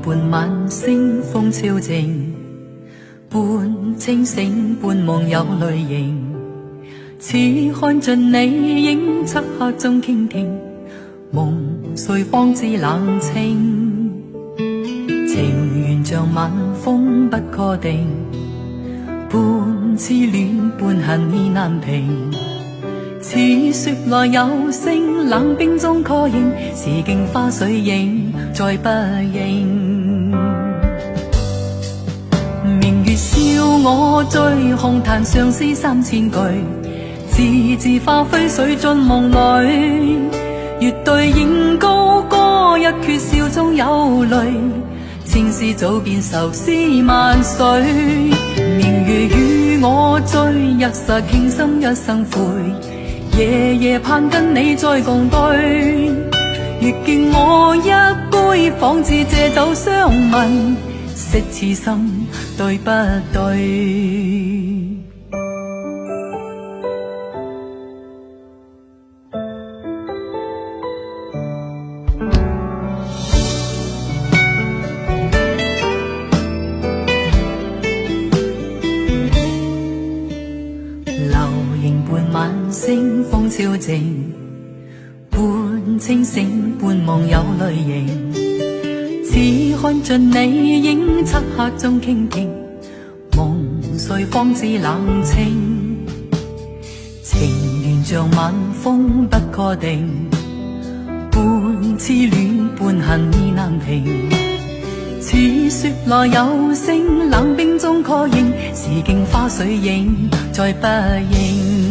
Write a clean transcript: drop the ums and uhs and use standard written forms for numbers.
伴晚星風超靜，半清醒半夢有淚凝，似看盡你影漆黑中傾聽，夢碎方知冷清，情緣像晚風不確定，半痴戀半恨意難平，似雪來有聲，冷冰中確認，是鏡花水影再不應。明月笑我醉，空談相思3000句，字字化飛水進夢裏，月對影高歌，一闕笑中有淚，千絲早變愁絲萬歲。明月與我醉，一剎傾心一生悔，夜夜盼跟你再共對，越敬我一杯，仿似借酒相問，惜此心對不對？晚星風超靜，半清醒半夢有淚凝，似看盡你影漆黑中傾聽，夢碎方知冷清，情緣像晚風不確定，半痴戀半恨意難平，似雪來有聲，冷冰中確認，是鏡花水影再不應。